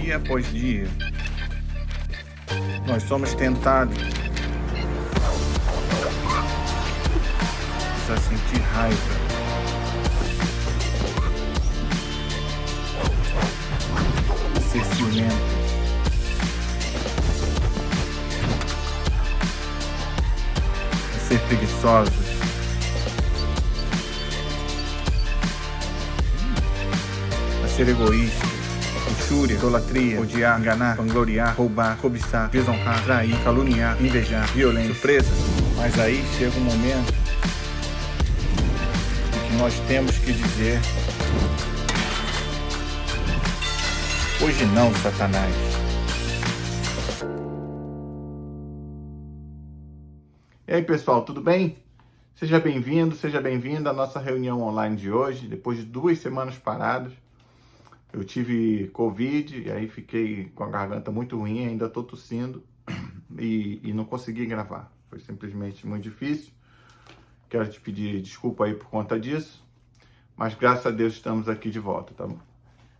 dia após dia, nós somos tentados a sentir raiva, a ser ciumentos, a ser preguiçosos, a ser egoístas, luxúria, idolatria, odiar, enganar, vangloriar, roubar, cobiçar, desonrar, trair, caluniar, invejar, violência, surpresa. Mas aí chega um momento em que nós temos que dizer: hoje não, Satanás. E aí, pessoal, tudo bem? Seja bem-vindo, seja bem-vinda à nossa reunião online de hoje, depois de 2 semanas paradas. Eu tive Covid e aí fiquei com a garganta muito ruim, ainda estou tossindo e não consegui gravar. Foi simplesmente muito difícil. Quero te pedir desculpa aí por conta disso, mas graças a Deus estamos aqui de volta, tá bom?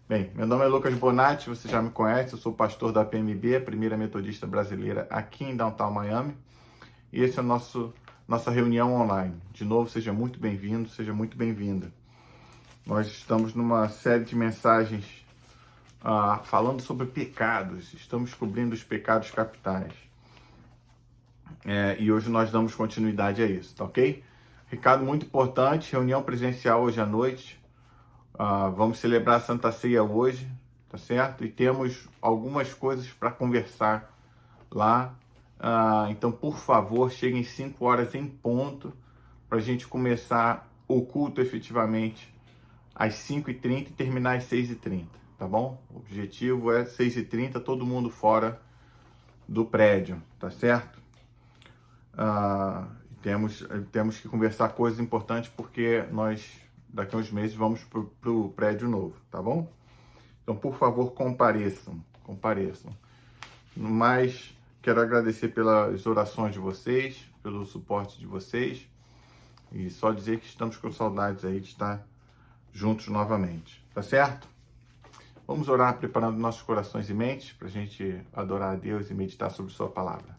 Bem, meu nome é Lucas Bonatti, você já me conhece, eu sou pastor da PMB, a Primeira Metodista Brasileira aqui em Downtown Miami. E esse é nossa reunião online. De novo, seja muito bem-vindo, seja muito bem-vinda. Nós estamos numa série de mensagens falando sobre pecados. Estamos cobrindo os pecados capitais. E hoje nós damos continuidade a isso, tá ok? Recado muito importante, reunião presencial hoje à noite. Vamos celebrar a Santa Ceia hoje, tá certo? E temos algumas coisas para conversar lá. Então, por favor, cheguem 5 horas em ponto para a gente começar o culto efetivamente às 5h30 e terminar às 6h30, tá bom? O objetivo é 6h30, todo mundo fora do prédio, tá certo? Temos que conversar coisas importantes porque nós, daqui a uns meses, vamos pro prédio novo, tá bom? Então, por favor, compareçam. Mas quero agradecer pelas orações de vocês, pelo suporte de vocês e só dizer que estamos com saudades aí de estar juntos novamente, tá certo? Vamos orar preparando nossos corações e mentes para a gente adorar a Deus e meditar sobre sua palavra.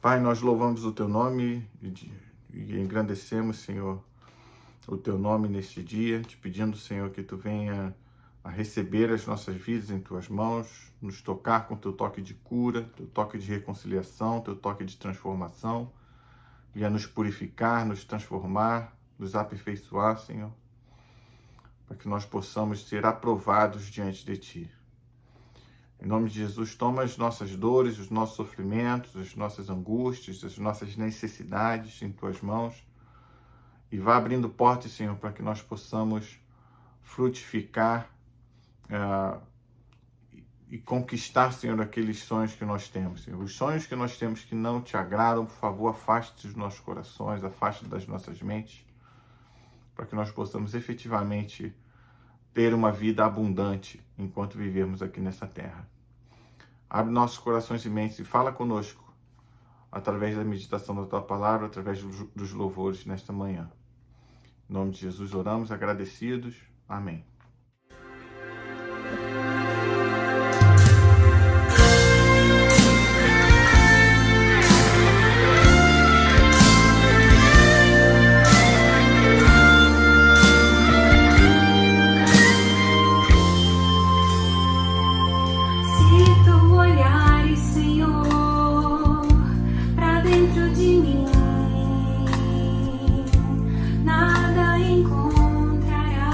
Pai, nós louvamos o teu nome e engrandecemos, Senhor, o teu nome neste dia, te pedindo, Senhor, que tu venha a receber as nossas vidas em tuas mãos, nos tocar com teu toque de cura, teu toque de reconciliação, teu toque de transformação, venha nos purificar, nos transformar, nos aperfeiçoar, Senhor, para que nós possamos ser aprovados diante de Ti. Em nome de Jesus, toma as nossas dores, os nossos sofrimentos, as nossas angústias, as nossas necessidades em Tuas mãos e vá abrindo portas, Senhor, para que nós possamos frutificar e conquistar, Senhor, aqueles sonhos que nós temos, Senhor. Os sonhos que nós temos que não Te agradam, por favor, afaste dos nossos corações, afaste das nossas mentes, para que nós possamos efetivamente ter uma vida abundante enquanto vivermos aqui nessa terra. Abre nossos corações e mentes e fala conosco através da meditação da Tua palavra, através dos louvores nesta manhã. Em nome de Jesus oramos, agradecidos. Amém. Nada encontrará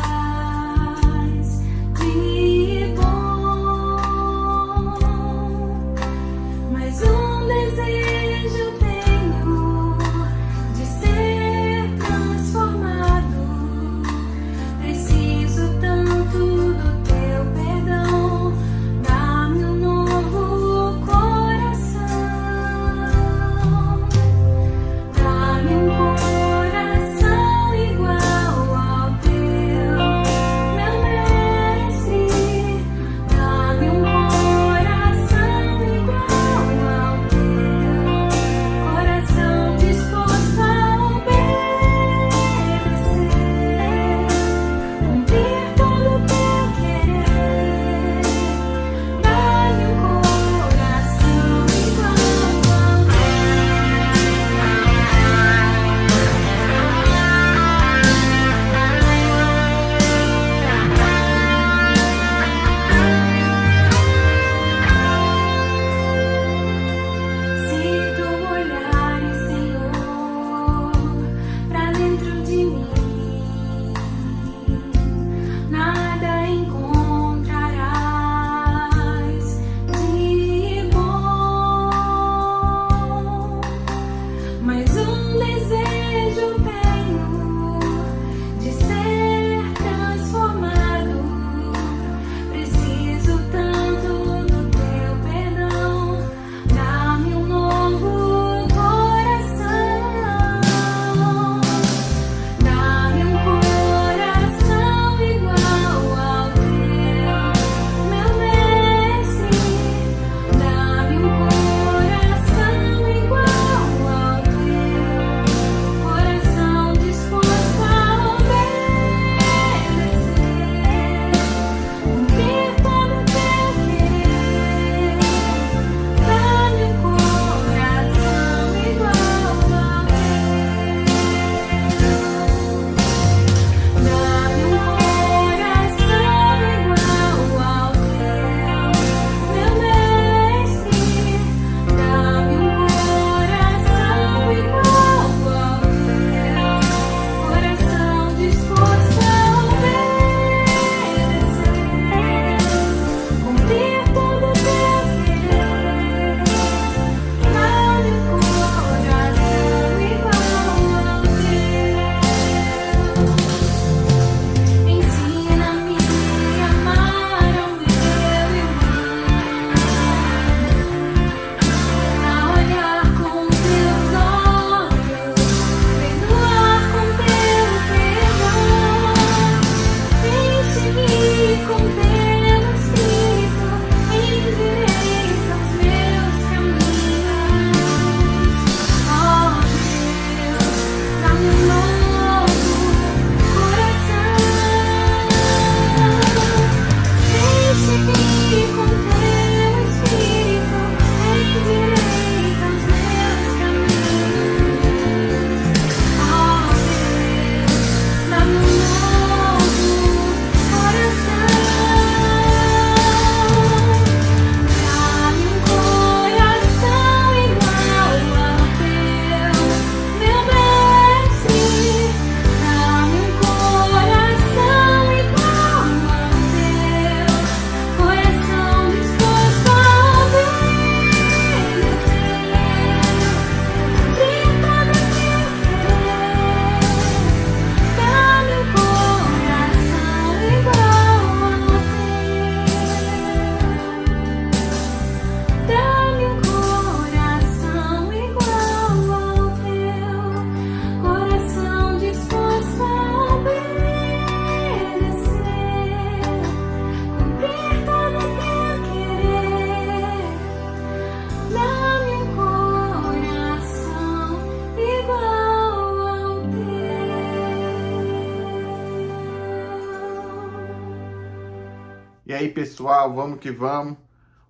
E aí, pessoal, vamos que vamos.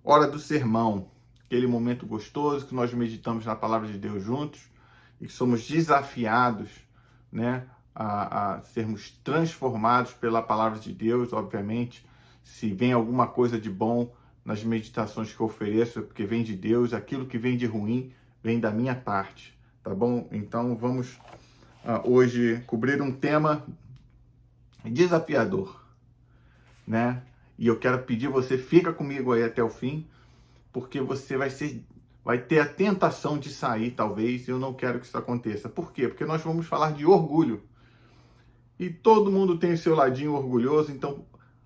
Hora do sermão, aquele momento gostoso que nós meditamos na palavra de Deus juntos e que somos desafiados, né, a sermos transformados pela palavra de Deus, obviamente. Se vem alguma coisa de bom nas meditações que eu ofereço, é porque vem de Deus. Aquilo que vem de ruim vem da minha parte, tá bom? Então vamos hoje cobrir um tema desafiador, né? E eu quero pedir você, fica comigo aí até o fim, porque você vai ter a tentação de sair, talvez. Eu não quero que isso aconteça. Por quê? Porque nós vamos falar de orgulho. E todo mundo tem o seu ladinho orgulhoso, então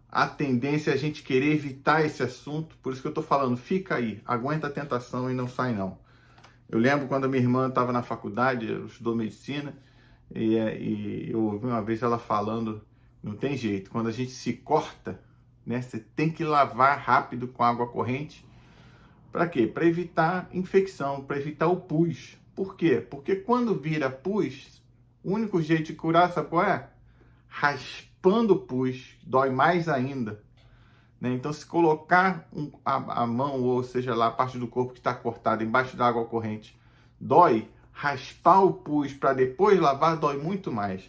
a tendência é a gente querer evitar esse assunto. Por isso que eu tô falando, fica aí, aguenta a tentação e não sai não. Eu lembro quando a minha irmã estava na faculdade, eu estudou medicina, e eu ouvi uma vez ela falando, não tem jeito, quando a gente se corta, né, você tem que lavar rápido com água corrente. Para quê? Para evitar infecção, para evitar o pus. Por quê? Porque quando vira pus, o único jeito de curar, sabe qual é? Raspando o pus, dói mais ainda. Né? Então, se colocar a mão, ou seja lá, a parte do corpo que está cortada embaixo da água corrente, dói. Raspar o pus para depois lavar dói muito mais.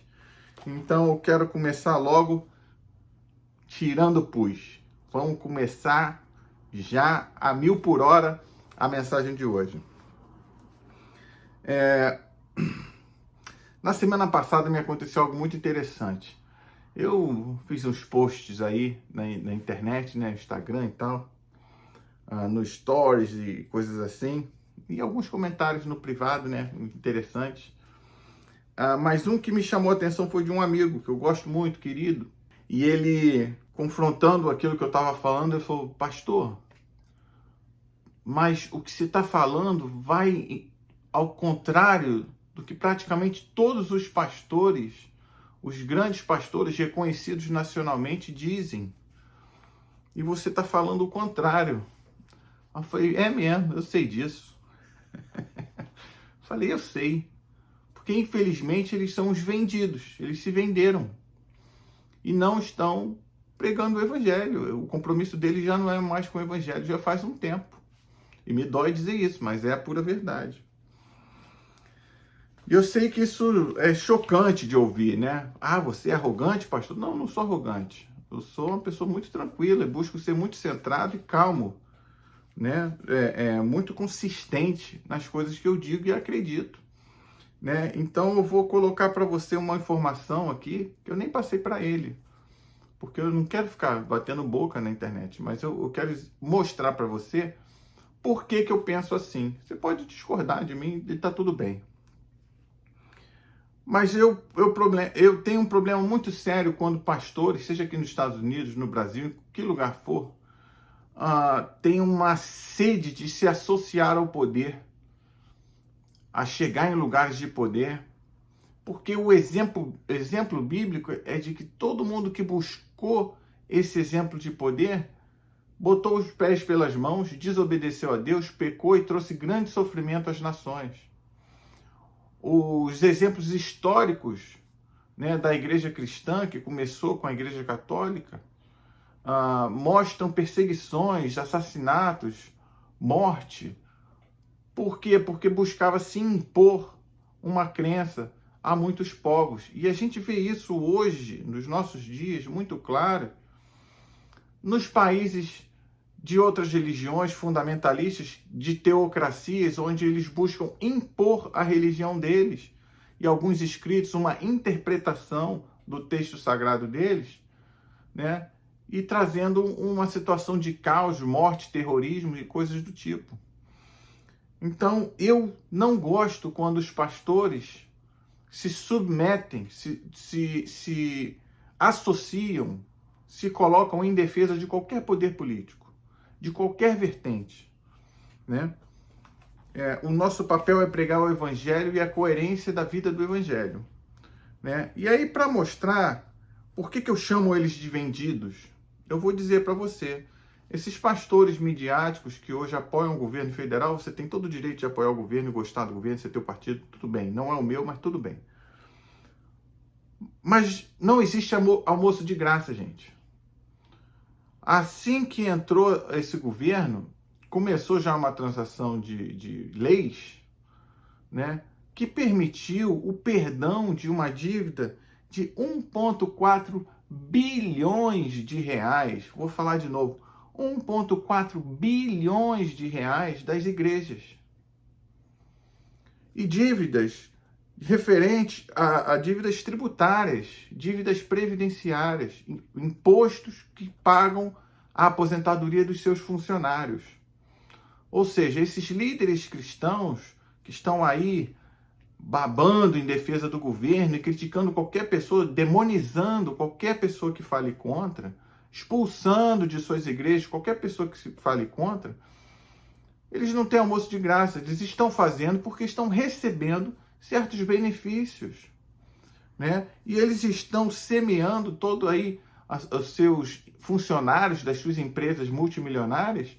Então, eu quero começar logo tirando o pus. Vamos começar já a 1000 por hora a mensagem de hoje. Na semana passada me aconteceu algo muito interessante. Eu fiz uns posts aí na internet, né, Instagram e tal, no Stories e coisas assim, e alguns comentários no privado, né, interessantes. Mas um que me chamou a atenção foi de um amigo que eu gosto muito, querido, e ele, confrontando aquilo que eu estava falando, ele falou: pastor, mas o que você está falando vai ao contrário do que praticamente todos os pastores, os grandes pastores reconhecidos nacionalmente dizem. E você está falando o contrário. Eu falei, é mesmo, eu sei disso. Falei, eu sei. Porque infelizmente eles são os vendidos, eles se venderam. E não estão pregando o evangelho. O compromisso deles já não é mais com o evangelho, já faz um tempo. E me dói dizer isso, mas é a pura verdade. E eu sei que isso é chocante de ouvir, né? Ah, você é arrogante, pastor? Não, não sou arrogante. Eu sou uma pessoa muito tranquila e busco ser muito centrado e calmo, né? Muito consistente nas coisas que eu digo e acredito, né? Então eu vou colocar para você uma informação aqui que eu nem passei para ele, porque eu não quero ficar batendo boca na internet, mas eu quero mostrar para você por que eu penso assim. Você pode discordar de mim e tá tudo bem. Mas eu tenho um problema muito sério quando pastores, seja aqui nos Estados Unidos, no Brasil, em que lugar for, tem uma sede de se associar ao poder, a chegar em lugares de poder, porque o exemplo bíblico é de que todo mundo que buscou esse exemplo de poder botou os pés pelas mãos, desobedeceu a Deus, pecou e trouxe grande sofrimento às nações. Os exemplos históricos, né, da igreja cristã, que começou com a igreja católica, mostram perseguições, assassinatos, morte. Por quê? Porque buscava se impor uma crença a muitos povos. E a gente vê isso hoje, nos nossos dias, muito claro, nos países de outras religiões fundamentalistas, de teocracias, onde eles buscam impor a religião deles e alguns escritos, uma interpretação do texto sagrado deles, né? E trazendo uma situação de caos, morte, terrorismo e coisas do tipo. Então, eu não gosto quando os pastores se submetem, se associam, se colocam em defesa de qualquer poder político, de qualquer vertente, né? O nosso papel é pregar o evangelho e a coerência da vida do evangelho, né? E aí, para mostrar por que eu chamo eles de vendidos, eu vou dizer para você, esses pastores midiáticos que hoje apoiam o governo federal, você tem todo o direito de apoiar o governo e gostar do governo, ser teu partido, tudo bem. Não é o meu, mas tudo bem. Mas não existe almoço de graça, gente. Assim que entrou esse governo, começou já uma transação de leis, né, que permitiu o perdão de uma dívida de 1,4 bilhões de reais. Vou falar de novo. 1,4 bilhões de reais das igrejas. E dívidas referentes a dívidas tributárias, dívidas previdenciárias, impostos que pagam a aposentadoria dos seus funcionários. Ou seja, esses líderes cristãos que estão aí babando em defesa do governo e criticando qualquer pessoa, demonizando qualquer pessoa que fale contra, expulsando de suas igrejas qualquer pessoa que se fale contra, eles não têm almoço de graça, eles estão fazendo porque estão recebendo certos benefícios, né? E eles estão semeando todo aí os seus funcionários das suas empresas multimilionárias,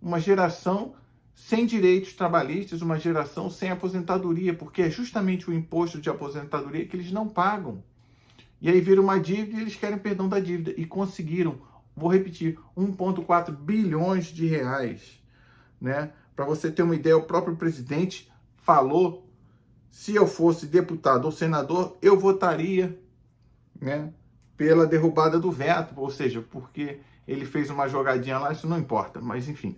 uma geração sem direitos trabalhistas, uma geração sem aposentadoria, porque é justamente o imposto de aposentadoria que eles não pagam. E aí vira uma dívida e eles querem perdão da dívida. E conseguiram, vou repetir, 1,4 bilhões de reais. Né? Para você ter uma ideia, o próprio presidente falou, se eu fosse deputado ou senador, eu votaria, né, pela derrubada do veto, ou seja, porque ele fez uma jogadinha lá, isso não importa, mas enfim.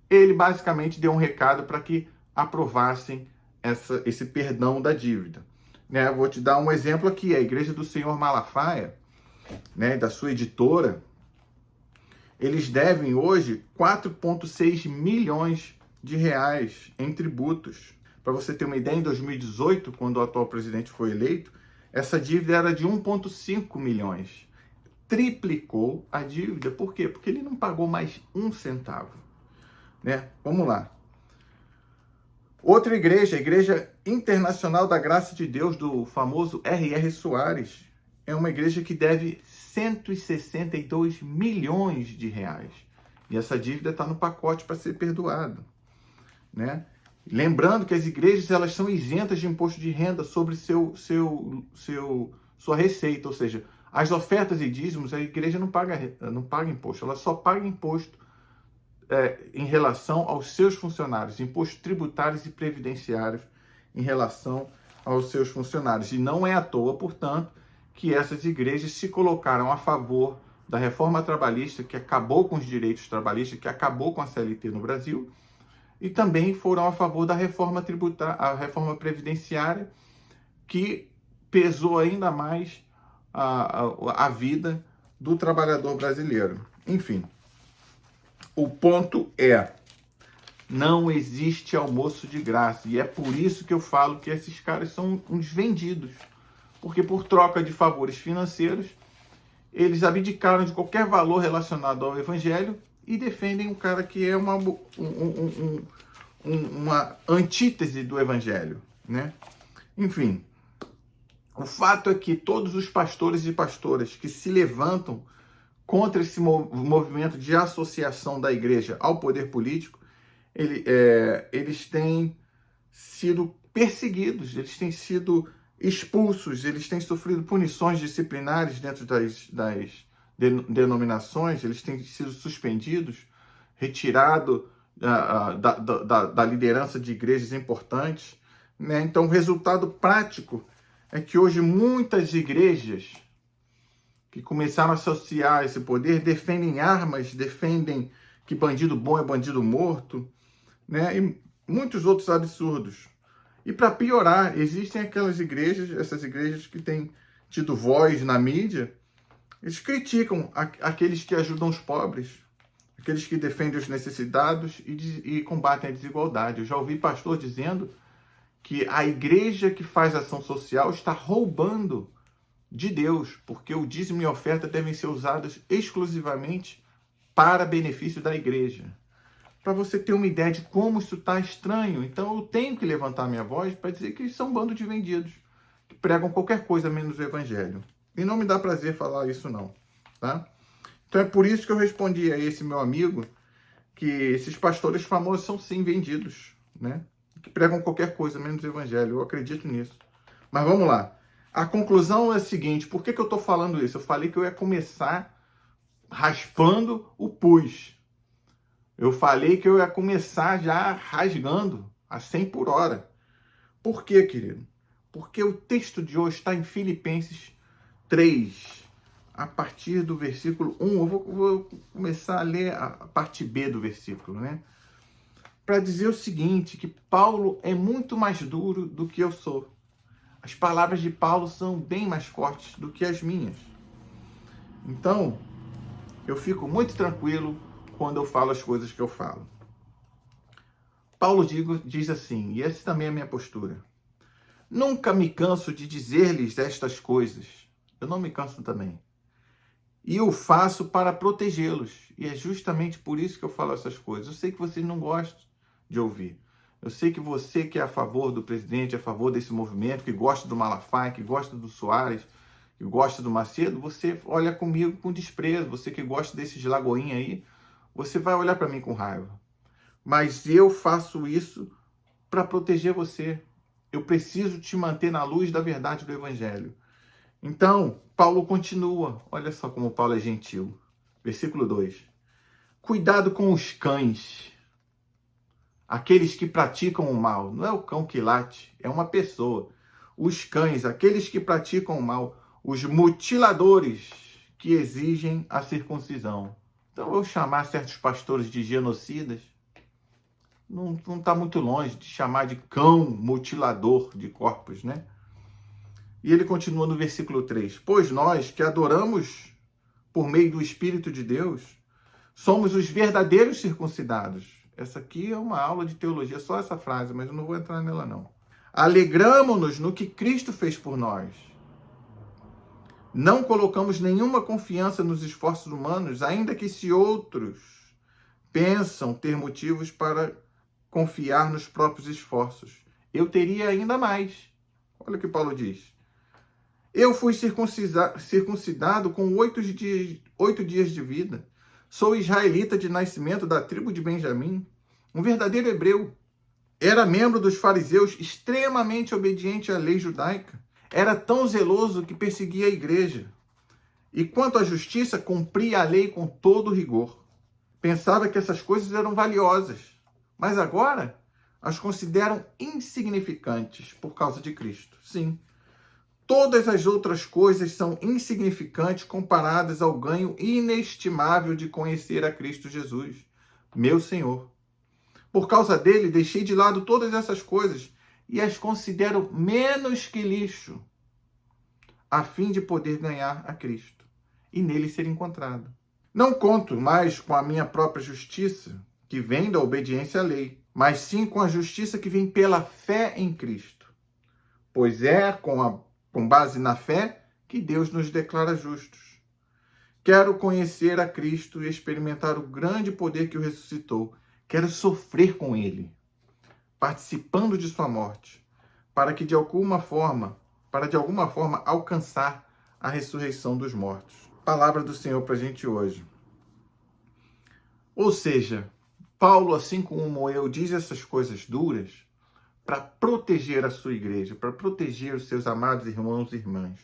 Ele basicamente deu um recado para que aprovassem esse perdão da dívida. Né? Vou te dar um exemplo aqui, a Igreja do Senhor Malafaia, né, da sua editora, eles devem hoje 4,6 milhões de reais em tributos. Para você ter uma ideia, em 2018, quando o atual presidente foi eleito, essa dívida era de 1,5 milhões. Triplicou a dívida. Por quê? Porque ele não pagou mais um centavo. Né? Vamos lá. Outra igreja, a Igreja Internacional da Graça de Deus, do famoso R.R. Soares, é uma igreja que deve 162 milhões de reais. E essa dívida está no pacote para ser perdoada. Né? Lembrando que as igrejas elas são isentas de imposto de renda sobre sua receita, ou seja, as ofertas e dízimos, a igreja não paga imposto, ela só paga imposto em relação aos seus funcionários, impostos tributários e previdenciários em relação aos seus funcionários. E não é à toa, portanto, que essas igrejas se colocaram a favor da reforma trabalhista, que acabou com os direitos trabalhistas, que acabou com a CLT no Brasil, e também foram a favor da reforma tributária, a reforma previdenciária, que pesou ainda mais a vida do trabalhador brasileiro. Enfim, o ponto é, não existe almoço de graça. E é por isso que eu falo que esses caras são uns vendidos. Porque por troca de favores financeiros, eles abdicaram de qualquer valor relacionado ao evangelho e defendem um cara que é uma antítese do evangelho, né? Enfim, o fato é que todos os pastores e pastoras que se levantam contra esse movimento de associação da igreja ao poder político, eles têm sido perseguidos, eles têm sido expulsos, eles têm sofrido punições disciplinares dentro das denominações, eles têm sido suspendidos, retirados da liderança de igrejas importantes. Né? Então, o resultado prático é que hoje muitas igrejas que começaram a associar esse poder defendem armas, defendem que bandido bom é bandido morto, né? E muitos outros absurdos. E para piorar, existem aquelas igrejas, essas igrejas que têm tido voz na mídia, eles criticam aqueles que ajudam os pobres, aqueles que defendem os necessitados e combatem a desigualdade. Eu já ouvi pastor dizendo que a igreja que faz ação social está roubando de Deus, porque o dízimo e a oferta devem ser usados exclusivamente para benefício da igreja. Para você ter uma ideia de como isso está estranho. Então eu tenho que levantar minha voz para dizer que eles são um bando de vendidos, que pregam qualquer coisa menos o evangelho. E não me dá prazer falar isso não, tá? Então é por isso que eu respondi a esse meu amigo que esses pastores famosos são sim vendidos, né? Que pregam qualquer coisa menos o evangelho. Eu acredito nisso. Mas vamos lá. A conclusão é a seguinte, por que eu estou falando isso? Eu falei que eu ia começar raspando o pus. Eu falei que eu ia começar já rasgando a 100 por hora. Por quê, querido? Porque o texto de hoje está em Filipenses 3, a partir do versículo 1. Eu vou começar a ler a parte B do versículo, né? Para dizer o seguinte, que Paulo é muito mais duro do que eu sou. As palavras de Paulo são bem mais fortes do que as minhas. Então, eu fico muito tranquilo quando eu falo as coisas que eu falo. Paulo diz assim, e essa também é a minha postura. Nunca me canso de dizer-lhes estas coisas. Eu não me canso também. E o faço para protegê-los. E é justamente por isso que eu falo essas coisas. Eu sei que vocês não gostam de ouvir. Eu sei que você que é a favor do presidente, a favor desse movimento, que gosta do Malafaia, que gosta do Soares, que gosta do Macedo, você olha comigo com desprezo. Você que gosta desses lagoinha aí, você vai olhar para mim com raiva. Mas eu faço isso para proteger você. Eu preciso te manter na luz da verdade do Evangelho. Então, Paulo continua. Olha só como Paulo é gentil. Versículo 2. Cuidado com os cães, aqueles que praticam o mal. Não é o cão que late, é uma pessoa. Os cães, aqueles que praticam o mal. Os mutiladores que exigem a circuncisão. Então, eu vou chamar certos pastores de genocidas. Não está muito longe de chamar de cão mutilador de corpos, né? E ele continua no versículo 3. Pois nós que adoramos por meio do Espírito de Deus, somos os verdadeiros circuncidados. Essa aqui é uma aula de teologia, só essa frase, mas eu não vou entrar nela não. Alegramo-nos no que Cristo fez por nós. Não colocamos nenhuma confiança nos esforços humanos, ainda que se outros pensam ter motivos para confiar nos próprios esforços. Eu teria ainda mais. Olha o que Paulo diz. Eu fui circuncidado com 8 dias de vida. Sou israelita de nascimento da tribo de Benjamim, um verdadeiro hebreu. Era membro dos fariseus, extremamente obediente à lei judaica. Era tão zeloso que perseguia a igreja. E quanto à justiça, cumpria a lei com todo rigor. Pensava que essas coisas eram valiosas, mas agora as consideram insignificantes por causa de Cristo. Sim. Todas as outras coisas são insignificantes comparadas ao ganho inestimável de conhecer a Cristo Jesus, meu Senhor. Por causa dele, deixei de lado todas essas coisas e as considero menos que lixo, a fim de poder ganhar a Cristo e nele ser encontrado. Não conto mais com a minha própria justiça, que vem da obediência à lei, mas sim com a justiça que vem pela fé em Cristo. Pois é com base na fé que Deus nos declara justos. Quero conhecer a Cristo e experimentar o grande poder que o ressuscitou. Quero sofrer com ele, participando de sua morte, para de alguma forma alcançar a ressurreição dos mortos. Palavra do Senhor para a gente hoje. Ou seja, Paulo, assim como eu, diz essas coisas duras para proteger a sua igreja, para proteger os seus amados irmãos e irmãs.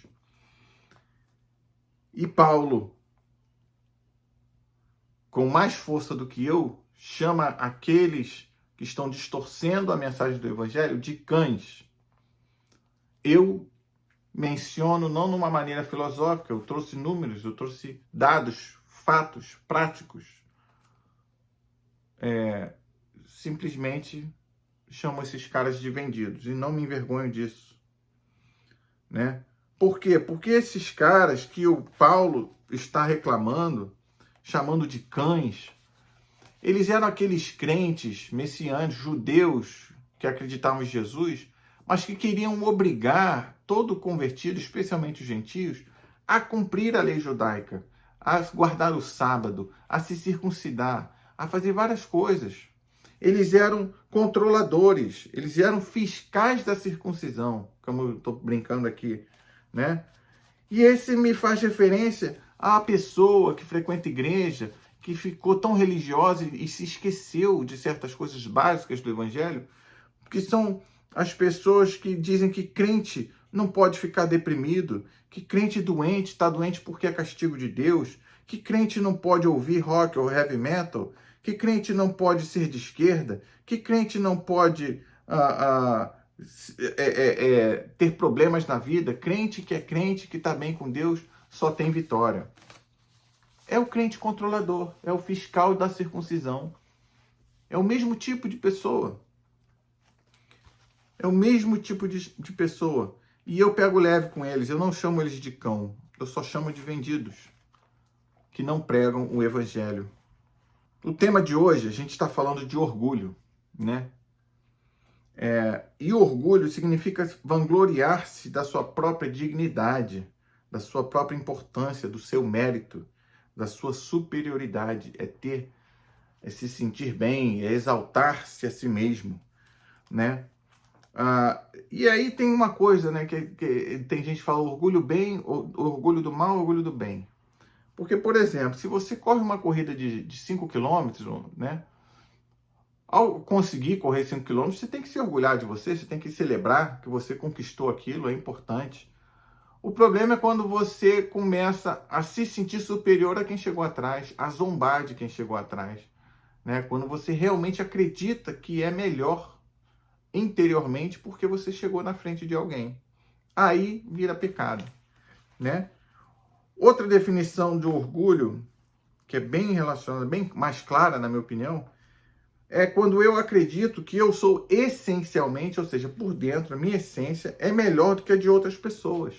E Paulo, com mais força do que eu, chama aqueles que estão distorcendo a mensagem do Evangelho de cães. Eu menciono não numa maneira filosófica, eu trouxe números, eu trouxe dados, fatos, práticos. Simplesmente chamo esses caras de vendidos e não me envergonho disso, né? Por quê? Porque esses caras que o Paulo está reclamando, chamando de cães, eles eram aqueles crentes messiânicos, judeus que acreditavam em Jesus, mas que queriam obrigar todo convertido, especialmente os gentios, a cumprir a lei judaica, a guardar o sábado, a se circuncidar, a fazer várias coisas. Eles eram controladores, eles eram fiscais da circuncisão, como eu estou brincando aqui, né? E esse me faz referência à pessoa que frequenta igreja, que ficou tão religiosa e se esqueceu de certas coisas básicas do Evangelho, que são as pessoas que dizem que crente não pode ficar deprimido, que crente doente está doente porque é castigo de Deus, que crente não pode ouvir rock ou heavy metal, que crente não pode ser de esquerda, que crente não pode ter problemas na vida. Crente, que está bem com Deus, só tem vitória. É o crente controlador, é o fiscal da circuncisão. É o mesmo tipo de pessoa. É o mesmo tipo de pessoa. E eu pego leve com eles, eu não chamo eles de cão, eu só chamo de vendidos, que não pregam o evangelho. O tema de hoje, a gente está falando de orgulho, né? E orgulho significa vangloriar-se da sua própria dignidade, da sua própria importância, do seu mérito, da sua superioridade. É se sentir bem, é exaltar-se a si mesmo, né? E aí tem uma coisa, né? Que tem gente que fala orgulho bem, orgulho do mal, orgulho do bem. Porque, por exemplo, se você corre uma corrida de 5 quilômetros, né? Ao conseguir correr 5 quilômetros, você tem que se orgulhar de você, você tem que celebrar que você conquistou aquilo, é importante. O problema é quando você começa a se sentir superior a quem chegou atrás, a zombar de quem chegou atrás, né? Quando você realmente acredita que é melhor interiormente porque você chegou na frente de alguém. Aí vira pecado, né? Outra definição de orgulho, que é bem relacionada, bem mais clara, na minha opinião, é quando eu acredito que eu sou essencialmente, ou seja, por dentro, a minha essência é melhor do que a de outras pessoas.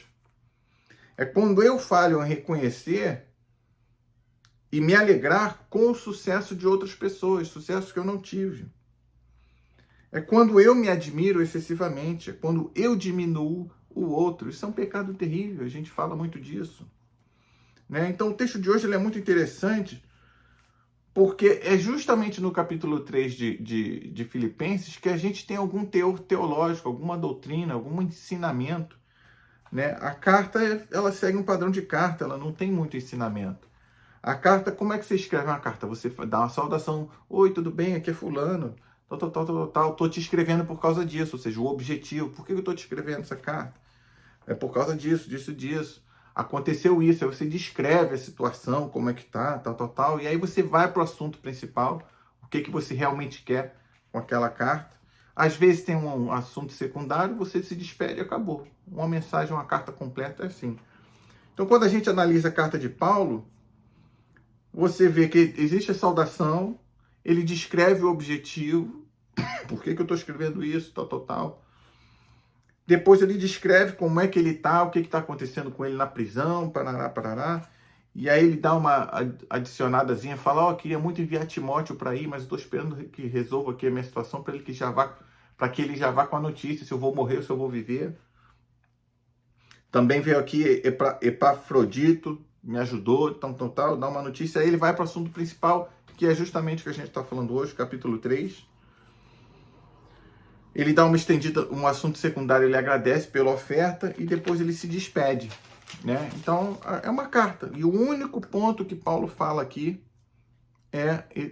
É quando eu falho em reconhecer e me alegrar com o sucesso de outras pessoas, sucesso que eu não tive. É quando eu me admiro excessivamente, é quando eu diminuo o outro. Isso é um pecado terrível, a gente fala muito disso, né? Então o texto de hoje ele é muito interessante, porque é justamente no capítulo 3 de Filipenses que a gente tem algum teor teológico, alguma doutrina, algum ensinamento, né? A carta, ela segue um padrão de carta, ela não tem muito ensinamento. A carta, como é que você escreve uma carta? Você dá uma saudação, oi, tudo bem, aqui é fulano, tal, tô te escrevendo por causa disso, ou seja, o objetivo, por que eu tô te escrevendo essa carta? É por causa disso. Aconteceu isso, aí você descreve a situação, como é que tá, tal, e aí você vai para o assunto principal, o que você realmente quer com aquela carta. Às vezes tem um assunto secundário, você se despede e acabou. Uma mensagem, uma carta completa é assim. Então, quando a gente analisa a carta de Paulo, você vê que existe a saudação, ele descreve o objetivo, por que eu estou escrevendo isso, tal. Depois ele descreve como é que ele está, o que está acontecendo com ele na prisão, parará. E aí ele dá uma adicionadazinha, fala, queria muito enviar Timóteo para ir, mas estou esperando que resolva aqui a minha situação para que ele já vá com a notícia, se eu vou morrer ou se eu vou viver. Também veio aqui Epafrodito, me ajudou, tal, dá uma notícia. Aí ele vai para o assunto principal, que é justamente o que a gente está falando hoje, capítulo 3. Ele dá uma estendida, um assunto secundário, ele agradece pela oferta e depois ele se despede, né? Então, é uma carta. E o único ponto que Paulo fala aqui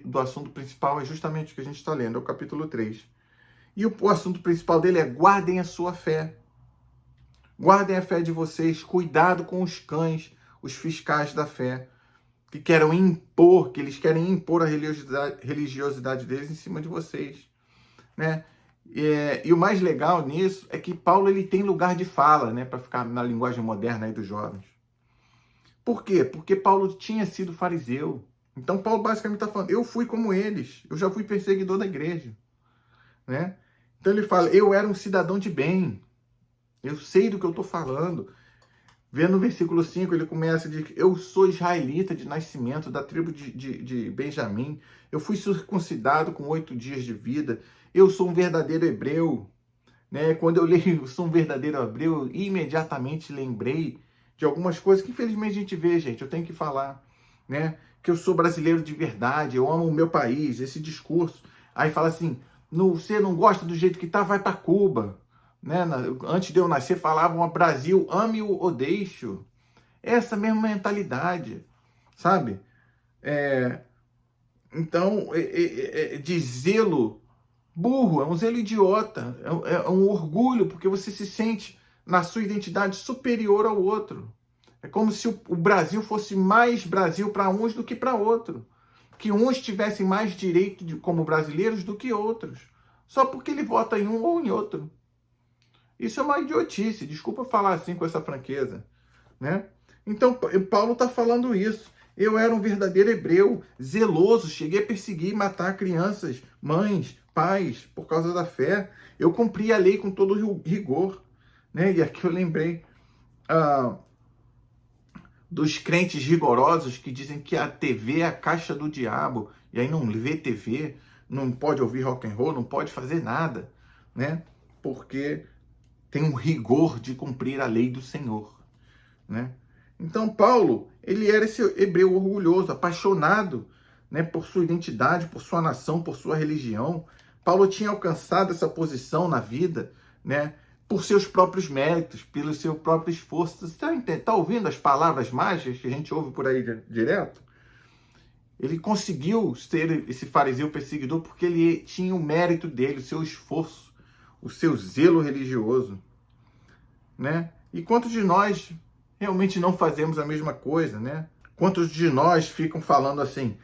do assunto principal é justamente o que a gente está lendo, é o capítulo 3. E o assunto principal dele é guardem a sua fé. Guardem a fé de vocês, cuidado com os cães, os fiscais da fé, que eles querem impor a religiosidade deles em cima de vocês, né? E o mais legal nisso é que Paulo ele tem lugar de fala, né, para ficar na linguagem moderna aí dos jovens. Por quê? Porque Paulo tinha sido fariseu. Então Paulo basicamente está falando, eu fui como eles, eu já fui perseguidor da igreja, né? Então ele fala, eu era um cidadão de bem, eu sei do que eu estou falando. Vendo no versículo 5, ele começa a dizer, eu sou israelita de nascimento, da tribo de Benjamim, eu fui circuncidado com 8 dias de vida, eu sou um verdadeiro hebreu, né? Quando eu leio eu sou um verdadeiro hebreu, eu imediatamente lembrei de algumas coisas que infelizmente a gente vê, gente, eu tenho que falar, né? Que eu sou brasileiro de verdade, eu amo o meu país, esse discurso. Aí fala assim, você não gosta do jeito que tá, vai para Cuba. Né? Antes de eu nascer falavam, Brasil, ame-o ou deixe-o. Essa mesma mentalidade, sabe? Então, de zelo burro, é um zelo idiota, é um orgulho, porque você se sente na sua identidade superior ao outro. É como se o Brasil fosse mais Brasil para uns do que para outros. Que uns tivessem mais direito como brasileiros do que outros. Só porque ele vota em um ou em outro. Isso é uma idiotice, desculpa falar assim com essa franqueza, né? Então, Paulo está falando isso. Eu era um verdadeiro hebreu, zeloso, cheguei a perseguir e matar crianças, mães, pais, por causa da fé. Eu cumpri a lei com todo rigor, né? E aqui eu lembrei dos crentes rigorosos que dizem que a TV é a caixa do diabo, e aí não vê TV, não pode ouvir rock and roll, não pode fazer nada, né? Porque tem um rigor de cumprir a lei do Senhor, né? Então Paulo, ele era esse hebreu orgulhoso, apaixonado, né, por sua identidade, por sua nação, por sua religião. Paulo tinha alcançado essa posição na vida, né, por seus próprios méritos, pelo seu próprio esforço. Você está ouvindo as palavras mágicas que a gente ouve por aí direto? Ele conseguiu ser esse fariseu perseguidor porque ele tinha o mérito dele, o seu esforço, o seu zelo religioso, né? E quantos de nós realmente não fazemos a mesma coisa, né? Quantos de nós ficam falando assim,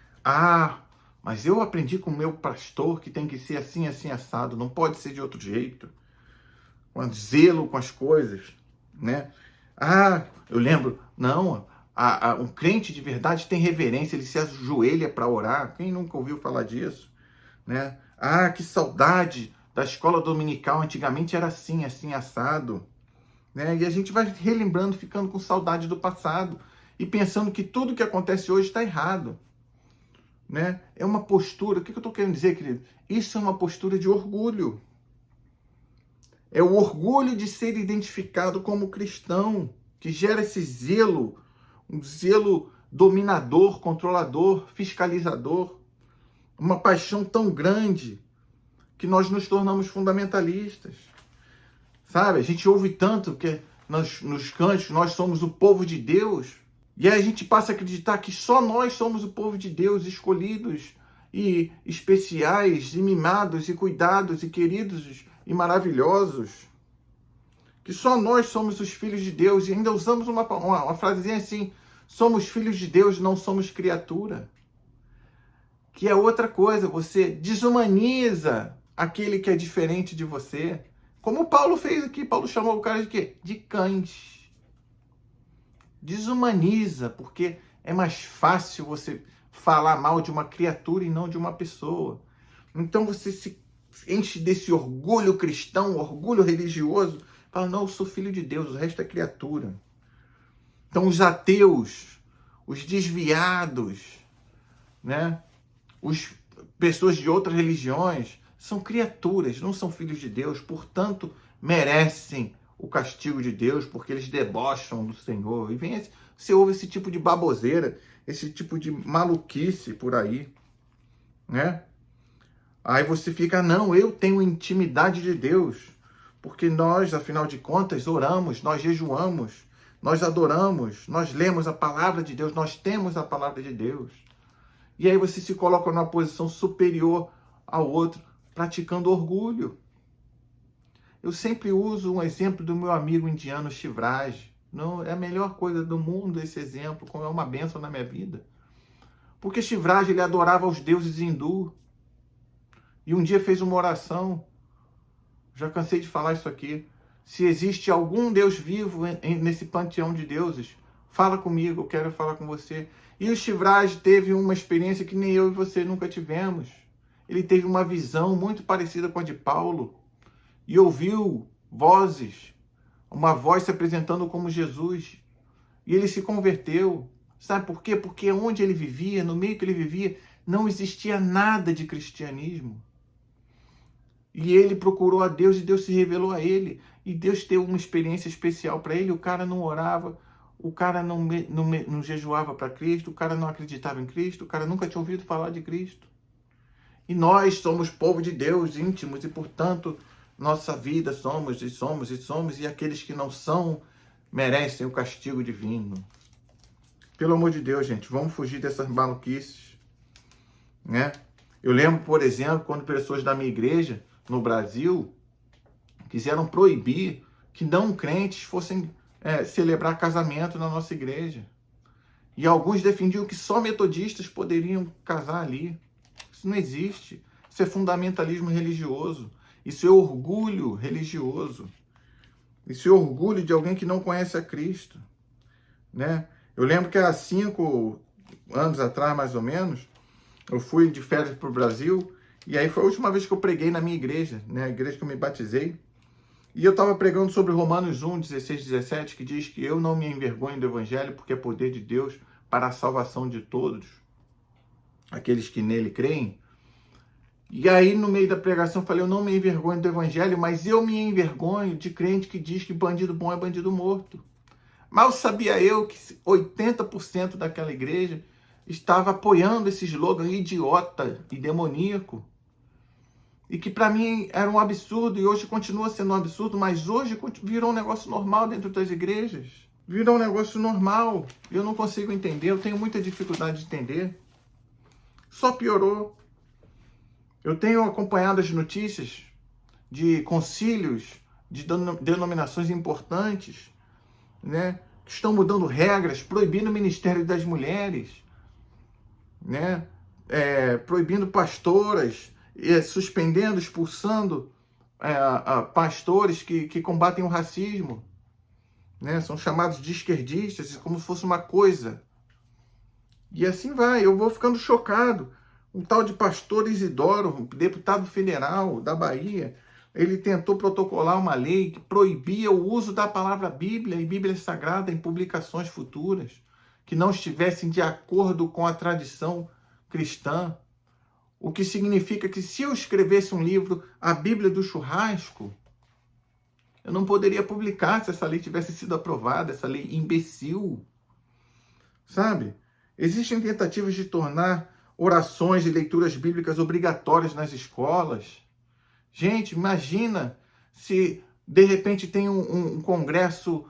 mas eu aprendi com o meu pastor que tem que ser assim, assim, assado, não pode ser de outro jeito. Com zelo com as coisas, né? Eu lembro, não, um crente de verdade tem reverência, ele se ajoelha para orar. Quem nunca ouviu falar disso, né? Que saudade da escola dominical, antigamente era assim, assim, assado, né? E a gente vai relembrando, ficando com saudade do passado e pensando que tudo que acontece hoje está errado, né? É uma postura, o que eu estou querendo dizer, querido? Isso é uma postura de orgulho. É o orgulho de ser identificado como cristão, que gera esse zelo, um zelo dominador, controlador, fiscalizador, uma paixão tão grande que nós nos tornamos fundamentalistas. Sabe? A gente ouve tanto que nos cantos nós somos o povo de Deus, e aí a gente passa a acreditar que só nós somos o povo de Deus, escolhidos e especiais, e mimados, e cuidados, e queridos, e maravilhosos, que só nós somos os filhos de Deus, e ainda usamos uma frasezinha assim, somos filhos de Deus, não somos criatura, que é outra coisa, você desumaniza aquele que é diferente de você, como Paulo fez aqui. Paulo chamou o cara de quê? De cães. Desumaniza, porque é mais fácil você falar mal de uma criatura e não de uma pessoa. Então você se enche desse orgulho cristão, orgulho religioso, fala, não, eu sou filho de Deus, o resto é criatura. Então os ateus, os desviados, né? As pessoas de outras religiões são criaturas, não são filhos de Deus, portanto merecem o castigo de Deus, porque eles debocham do Senhor. E você ouve esse tipo de baboseira, esse tipo de maluquice por aí, né? Aí você fica, não, eu tenho intimidade de Deus, porque nós, afinal de contas, oramos, nós jejuamos, nós adoramos, nós lemos a palavra de Deus, nós temos a palavra de Deus. E aí você se coloca numa posição superior ao outro, praticando orgulho. Eu sempre uso um exemplo do meu amigo indiano Shivraj. Não é a melhor coisa do mundo esse exemplo, como é uma bênção na minha vida. Porque Shivraj, ele adorava os deuses hindu. E um dia fez uma oração. Já cansei de falar isso aqui. Se existe algum Deus vivo nesse panteão de deuses, fala comigo, eu quero falar com você. E o Shivraj teve uma experiência que nem eu e você nunca tivemos. Ele teve uma visão muito parecida com a de Paulo e ouviu vozes, uma voz se apresentando como Jesus. E ele se converteu. Sabe por quê? Porque onde ele vivia, no meio que ele vivia, não existia nada de cristianismo. E ele procurou a Deus e Deus se revelou a ele. E Deus teve uma experiência especial para ele. O cara não orava, o cara não jejuava para Cristo, o cara não acreditava em Cristo, o cara nunca tinha ouvido falar de Cristo. E nós somos povo de Deus, íntimos, e portanto, nossa vida somos, e aqueles que não são, merecem o castigo divino. Pelo amor de Deus, gente, vamos fugir dessas maluquices, né? Eu lembro, por exemplo, quando pessoas da minha igreja, no Brasil, quiseram proibir que não crentes fossem celebrar casamento na nossa igreja. E alguns defendiam que só metodistas poderiam casar ali. Isso não existe. Isso é fundamentalismo religioso. Isso é orgulho religioso. Isso é orgulho de alguém que não conhece a Cristo, né? Eu lembro que há 5 anos atrás, mais ou menos, eu fui de férias para o Brasil, e aí foi a última vez que eu preguei na minha igreja, né? A igreja que eu me batizei. E eu estava pregando sobre Romanos 1, 16, 17, que diz que eu não me envergonho do Evangelho, porque é poder de Deus para a salvação de todos, aqueles que nele creem. E aí, no meio da pregação, eu falei, eu não me envergonho do Evangelho, mas eu me envergonho de crente que diz que bandido bom é bandido morto. Mal sabia eu que 80% daquela igreja estava apoiando esse slogan idiota e demoníaco. E que para mim era um absurdo, e hoje continua sendo um absurdo, mas hoje virou um negócio normal dentro das igrejas. Virou um negócio normal. Eu não consigo entender, eu tenho muita dificuldade de entender. Só piorou. Eu tenho acompanhado as notícias de concílios, de denominações importantes, né, que estão mudando regras, proibindo o ministério das mulheres, né, proibindo pastoras, suspendendo, expulsando pastores que combatem o racismo, né, são chamados de esquerdistas, como se fosse uma coisa. E assim vai, eu vou ficando chocado. Um tal de pastor Isidoro, deputado federal da Bahia, ele tentou protocolar uma lei que proibia o uso da palavra Bíblia e Bíblia Sagrada em publicações futuras, que não estivessem de acordo com a tradição cristã. O que significa que se eu escrevesse um livro, a Bíblia do Churrasco, eu não poderia publicar se essa lei tivesse sido aprovada, essa lei imbecil. Sabe? Existem tentativas de tornar orações e leituras bíblicas obrigatórias nas escolas. Gente, imagina se de repente tem um congresso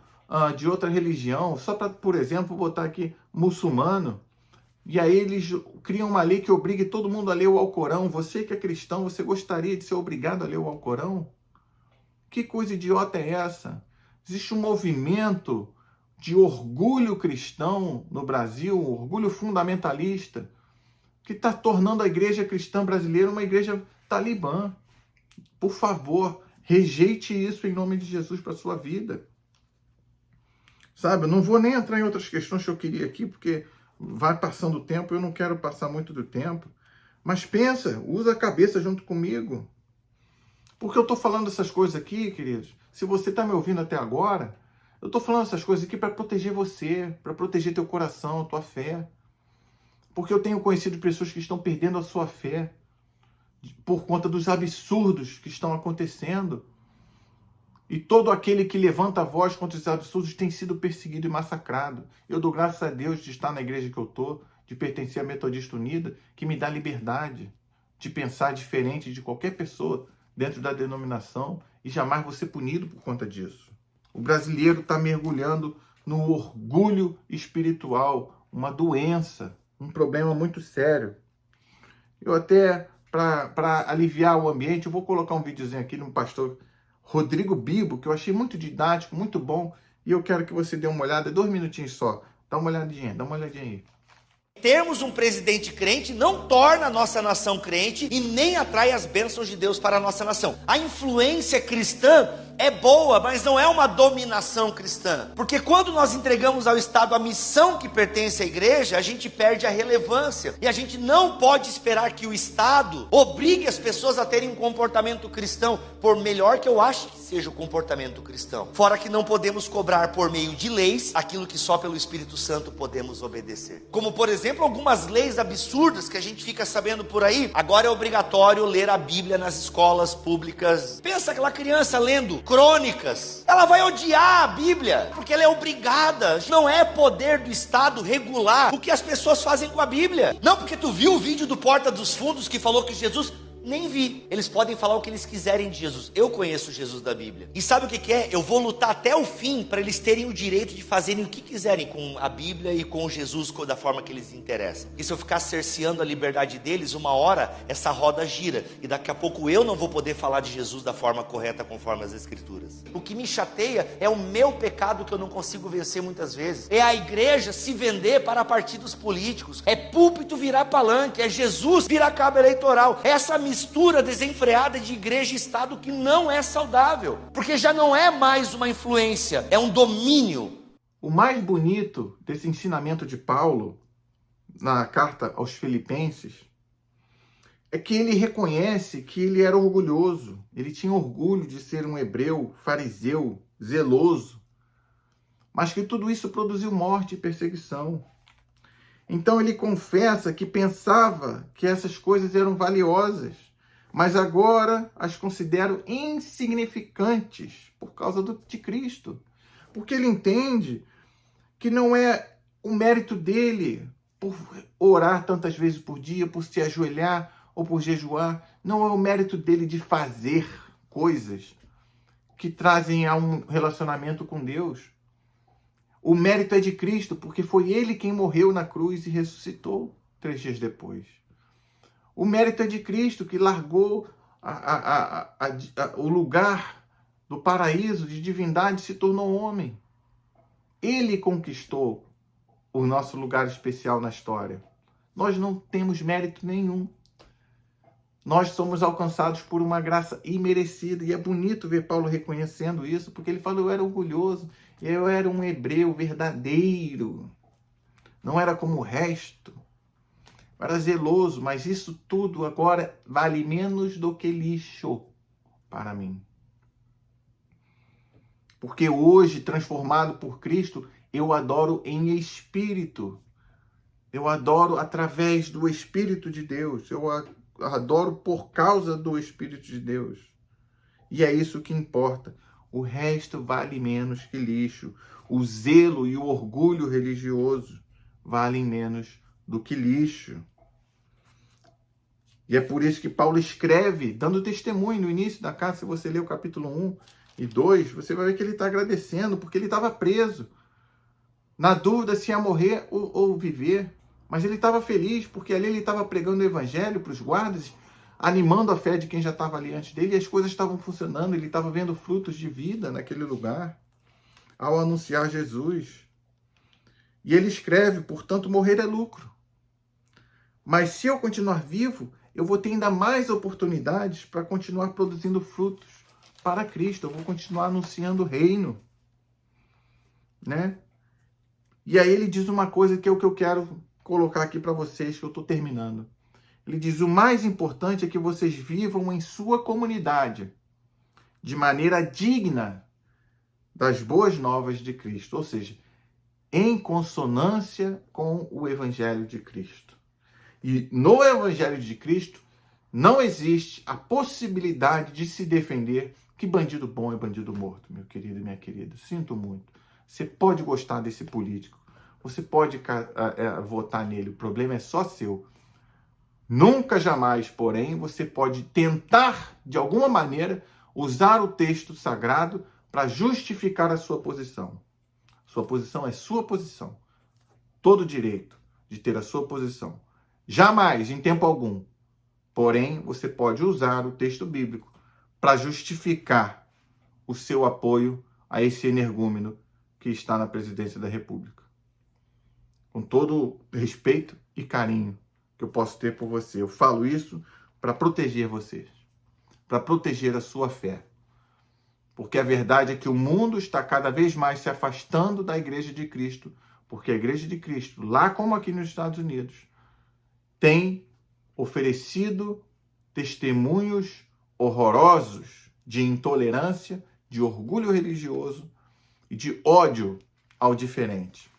de outra religião, só para, por exemplo, botar aqui muçulmano, e aí eles criam uma lei que obrigue todo mundo a ler o Alcorão. Você que é cristão, você gostaria de ser obrigado a ler o Alcorão? Que coisa idiota é essa? Existe um movimento de orgulho cristão no Brasil, um orgulho fundamentalista, que está tornando a igreja cristã brasileira uma igreja talibã. Por favor, rejeite isso em nome de Jesus para a sua vida. Sabe, eu não vou nem entrar em outras questões que eu queria aqui, porque vai passando o tempo, eu não quero passar muito do tempo. Mas pensa, usa a cabeça junto comigo. Porque eu estou falando essas coisas aqui, queridos, se você está me ouvindo até agora, eu estou falando essas coisas aqui para proteger você, para proteger teu coração, tua fé. Porque eu tenho conhecido pessoas que estão perdendo a sua fé por conta dos absurdos que estão acontecendo. E todo aquele que levanta a voz contra os absurdos tem sido perseguido e massacrado. Eu dou graças a Deus de estar na igreja que eu estou, de pertencer à Metodista Unida, que me dá liberdade de pensar diferente de qualquer pessoa dentro da denominação e jamais vou ser punido por conta disso. O brasileiro está mergulhando no orgulho espiritual, uma doença, um problema muito sério. Eu até, para aliviar o ambiente, eu vou colocar um videozinho aqui no pastor Rodrigo Bibo, que eu achei muito didático, muito bom, e eu quero que você dê uma olhada, 2 minutinhos só. Dá uma olhadinha aí. Termos um presidente crente não torna a nossa nação crente e nem atrai as bênçãos de Deus para a nossa nação. A influência cristã é boa, mas não é uma dominação cristã. Porque quando nós entregamos ao Estado a missão que pertence à igreja, a gente perde a relevância. E a gente não pode esperar que o Estado obrigue as pessoas a terem um comportamento cristão, por melhor que eu ache que seja o comportamento cristão. Fora que não podemos cobrar por meio de leis aquilo que só pelo Espírito Santo podemos obedecer. Como, por exemplo, algumas leis absurdas que a gente fica sabendo por aí. Agora é obrigatório ler a Bíblia nas escolas públicas. Pensa aquela criança lendo Crônicas, ela vai odiar a Bíblia, porque ela é obrigada. Não é poder do Estado regular o que as pessoas fazem com a Bíblia. Não, porque tu viu o vídeo do Porta dos Fundos que falou que Jesus Nem vi. Eles podem falar o que eles quiserem de Jesus. Eu conheço Jesus da Bíblia. E sabe o que é? Eu vou lutar até o fim para eles terem o direito de fazerem o que quiserem com a Bíblia e com Jesus da forma que eles interessam. E se eu ficar cerceando a liberdade deles, uma hora essa roda gira. E daqui a pouco eu não vou poder falar de Jesus da forma correta conforme as Escrituras. O que me chateia é o meu pecado que eu não consigo vencer muitas vezes. É a igreja se vender para partidos políticos. É púlpito virar palanque. É Jesus virar cabo eleitoral. É essa mistura desenfreada de igreja e Estado que não é saudável, porque já não é mais uma influência, é um domínio. O mais bonito desse ensinamento de Paulo, na carta aos Filipenses, é que ele reconhece que ele era orgulhoso, ele tinha orgulho de ser um hebreu, fariseu, zeloso, mas que tudo isso produziu morte e perseguição. Então ele confessa que pensava que essas coisas eram valiosas, mas agora as considero insignificantes por causa de Cristo. Porque ele entende que não é o mérito dele por orar tantas vezes por dia, por se ajoelhar ou por jejuar. Não é o mérito dele de fazer coisas que trazem a um relacionamento com Deus. O mérito é de Cristo, porque foi ele quem morreu na cruz e ressuscitou 3 dias depois. O mérito é de Cristo, que largou o lugar do paraíso de divindade e se tornou homem. Ele conquistou o nosso lugar especial na história. Nós não temos mérito nenhum. Nós somos alcançados por uma graça imerecida. E é bonito ver Paulo reconhecendo isso, porque ele fala, eu era orgulhoso, eu era um hebreu verdadeiro. Não era como o resto. Eu era zeloso, mas isso tudo agora vale menos do que lixo para mim. Porque hoje, transformado por Cristo, eu adoro em espírito. Eu adoro através do Espírito de Deus. Eu adoro por causa do Espírito de Deus. E é isso que importa. O resto vale menos que lixo. O zelo e o orgulho religioso valem menos do que lixo. E é por isso que Paulo escreve, dando testemunho no início da carta. Se você ler o capítulo 1 e 2, você vai ver que ele está agradecendo, porque ele estava preso, na dúvida se ia morrer ou viver. Mas ele estava feliz, porque ali ele estava pregando o evangelho para os guardas, animando a fé de quem já estava ali antes dele, e as coisas estavam funcionando, ele estava vendo frutos de vida naquele lugar, ao anunciar Jesus. E ele escreve, portanto, morrer é lucro. Mas se eu continuar vivo, eu vou ter ainda mais oportunidades para continuar produzindo frutos para Cristo. Eu vou continuar anunciando o reino, né? E aí ele diz uma coisa que é o que eu quero colocar aqui para vocês, que eu estou terminando. Ele diz, o mais importante é que vocês vivam em sua comunidade de maneira digna das boas novas de Cristo, ou seja, em consonância com o Evangelho de Cristo. E no Evangelho de Cristo não existe a possibilidade de se defender que bandido bom é bandido morto, meu querido e minha querida. Sinto muito. Você pode gostar desse político, você pode votar nele, o problema é só seu. Nunca, jamais, porém, você pode tentar, de alguma maneira, usar o texto sagrado para justificar a sua posição. Sua posição é sua posição. Todo direito de ter a sua posição. Jamais, em tempo algum. Porém, você pode usar o texto bíblico para justificar o seu apoio a esse energúmeno que está na presidência da República. Com todo respeito e carinho que eu posso ter por você. Eu falo isso para proteger vocês, para proteger a sua fé. Porque a verdade é que o mundo está cada vez mais se afastando da Igreja de Cristo, porque a Igreja de Cristo, lá como aqui nos Estados Unidos, tem oferecido testemunhos horrorosos de intolerância, de orgulho religioso e de ódio ao diferente.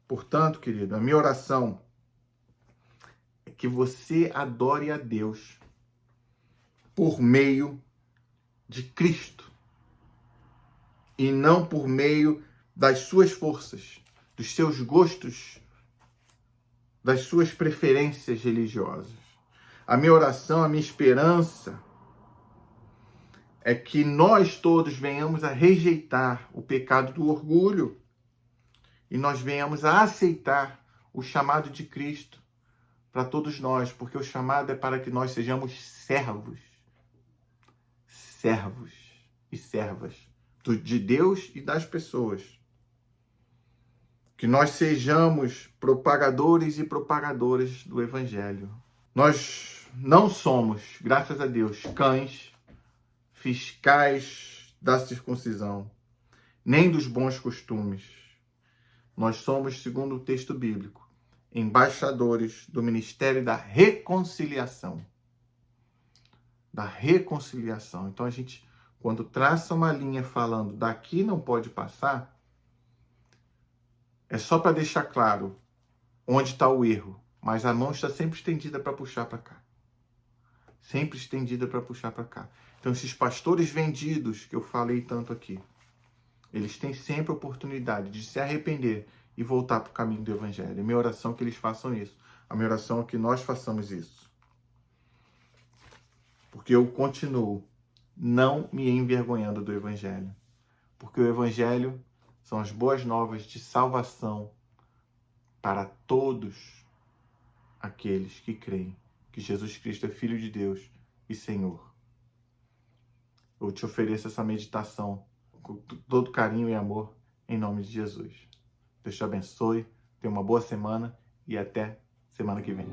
Portanto, querido, a minha oração é que você adore a Deus por meio de Cristo e não por meio das suas forças, dos seus gostos, das suas preferências religiosas. A minha oração, a minha esperança é que nós todos venhamos a rejeitar o pecado do orgulho e nós venhamos a aceitar o chamado de Cristo para todos nós, porque o chamado é para que nós sejamos servos e servas de Deus e das pessoas. Que nós sejamos propagadores e propagadoras do Evangelho. Nós não somos, graças a Deus, cães fiscais da circuncisão, nem dos bons costumes. Nós somos, segundo o texto bíblico, embaixadores do ministério da reconciliação. Da reconciliação. Então a gente, quando traça uma linha falando daqui não pode passar, é só para deixar claro onde está o erro, mas a mão está sempre estendida para puxar para cá. Sempre estendida para puxar para cá. Então esses pastores vendidos que eu falei tanto aqui, eles têm sempre a oportunidade de se arrepender e voltar para o caminho do Evangelho. A minha oração é que eles façam isso. A minha oração é que nós façamos isso. Porque eu continuo não me envergonhando do Evangelho. Porque o Evangelho são as boas novas de salvação para todos aqueles que creem que Jesus Cristo é Filho de Deus e Senhor. Eu te ofereço essa meditação com todo carinho e amor em nome de Jesus. Deus te abençoe, tenha uma boa semana e até semana que vem.